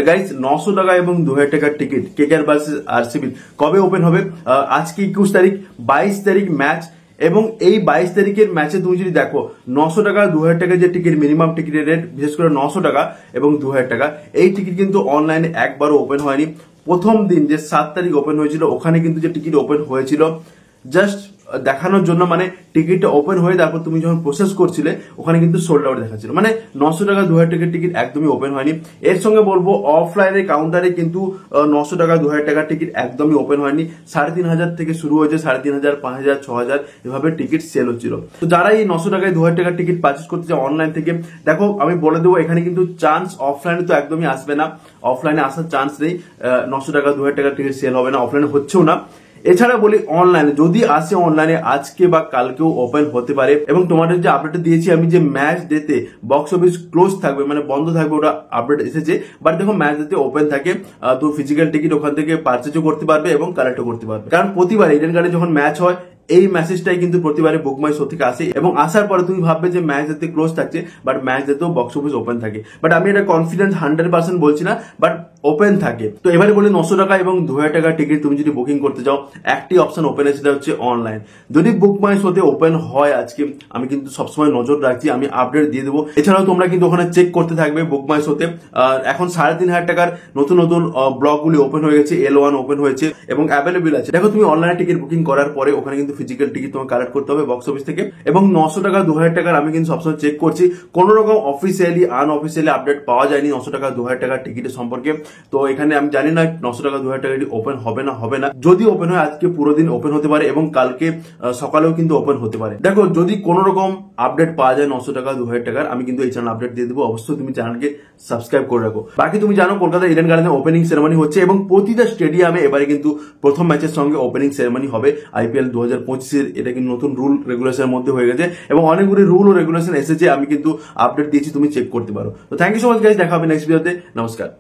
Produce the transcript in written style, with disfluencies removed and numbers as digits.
Guys 900 টাকা এবং 2000 টাকার টিকিট কেকেআর ভার্সেস আরসিবি কবে ওপেন হবে? আজকে 21 তারিখ, 22 তারিখ ম্যাচ। এবং এই 22 তারিখের ম্যাচে তুমি যদি দেখো 900 টাকা 2000 টাকা যে টিকিট মিনিমাম টিকিটের রেট, বিশেষ করে 900 টাকা এবং 2000 টাকা, এই টিকিট কিন্তু অনলাইনে একবারও ওপেন হয়নি। প্রথম দিন যে 7 তারিখ ওপেন হয়েছিল ওখানে কিন্তু যে টিকিট ওপেন হয়েছিল জাস্ট দেখানোর জন্য, মানে টিকিটটা ওপেন হয়ে তারপর তুমি যখন প্রসেস করছিলে ওখানে কিন্তু সোল্ড আউট দেখাচ্ছিল, মানে 900 টাকা 2000 টাকার টিকিট একদমই ওপেন হয়নি। এর সঙ্গে বলবো অফলাইনে কাউন্টারে কিন্তু 900 টাকা 2000 টাকার টিকিট একদমই ওপেন হয়নি। 3500 থেকে শুরু হয়েছে, 3500, 5000, 6000 এভাবে টিকিট সেল হচ্ছিল। তো যারা এই 900 টাকায় 2000 টাকার টিকিট পারচেস করতে চায় অনলাইন থেকে, দেখো আমি বলে দেবো এখানে কিন্তু চান্স অফলাইনে তো একদমই আসবে না, অফলাইনে আসার চান্স নেই। 900 টাকা 2000 টাকার টিকিট সেল হবে না, অফলাইনে হচ্ছেও না। এছাড়া বলি অনলাইনে যদি আসে, অনলাইনে আজকে বা কালকেও ওপেন হতে পারে। এবং তোমাদের যে আপডেট দিয়েছি আমি যে ম্যাচ ডেতে বক্স অফিস ক্লোজ থাকবে, মানে বন্ধ থাকবে, ওটা আপডেট এসেছে। বাট দেখো ম্যাচ ডেতে ওপেন থাকে, তো ফিজিক্যাল টিকিট ওখান থেকে পারচেজও করতে পারবে এবং কালেক্টও করতে পারবে। কারণ প্রতিবার ইডেন গার্ডেনে যখন ম্যাচ হয় এই মেসেজটাই কিন্তু প্রতিবারে বুক মাই শো থেকে আসে, এবং আসার পরে তুমি ভাববে যে ম্যাচ যাতে ক্লোজ থাকছে, বাট ম্যাচ যাতেও বক্স অফিস ওপেন থাকে। বাট আমি এটা কনফিডেন্স 100% বলছি না, বাট ওপেন থাকে। তো এবারে বলি 900 টাকা এবং 2000 টাকার টিকিট তুমি যদি বুকিং করতে চাও, একটি অপশন ওপেন আছে, সেটা হচ্ছে অনলাইন। যদি বুক মাই শোতে ওপেন হয় আজকে, আমি কিন্তু সবসময় নজর রাখছি, আমি আপডেট দিয়ে দেবো। এছাড়াও তোমরা কিন্তু ওখানে চেক করতে থাকবে বুক মাই শোতে। এখন 3500 টাকার নতুন নতুন ব্লকগুলি ওপেন হয়ে গেছে, L1 ওপেন হয়েছে এবং অ্যাভেলেবেল আছে। দেখো তুমি অনলাইনে টিকিট বুকিং করার পরে ওখানে কিন্তু ফিজিক্যাল টিকিট তোমাকে কালেক্ট করতে হবে বক্স অফিস থেকে। এবং 900 টাকা 2000 টাকার আমি কিন্তু সবসময় চেক করছি, কোন রকম অফিসিয়ালি আনঅফিসিয়ালি আপডেট পাওয়া যায়নি 900 টাকা 2000 টাকার টিকিটের সম্পর্কে। তো এখানে আমি জানি না 900 টাকা 2000 টাকা ওপেন হবে না। যদি ওপেন হয় আজকে পুরো দিন ওপেন হতে পারে এবং কালকে সকালেও কিন্তু ওপেন হতে পারে। দেখো যদি কোন রকম আপডেট পাওয়া যায় 900 টাকা 2000 টাকার, আমি কিন্তু এই চ্যানেল আপডেট দিয়ে দেবো। অবশ্যই তুমি চ্যানেলকে সাবস্ক্রাইব করে রাখো। বাকি তুমি জানো কলকাতা ইডেন গার্ডেনে ওপেনিং সেরেমনি হচ্ছে এবং প্রতিটা স্টেডিয়ামে এবারে কিন্তু প্রথম ম্যাচের সঙ্গে ওপেনিং সেরেমনি হবে IPL 2025-এর। এটা কিন্তু নতুন রুল রেগুলেশনের মধ্যে হয়ে গেছে এবং অনেকগুলি রুল ও রেগুলেশন এসেছে, আমি কিন্তু আপডেট দিয়েছি, তুমি চেক করতে পারো। তো thank you so much guys, দেখা হবে নেক্সট ভিডিওতে। নমস্কার।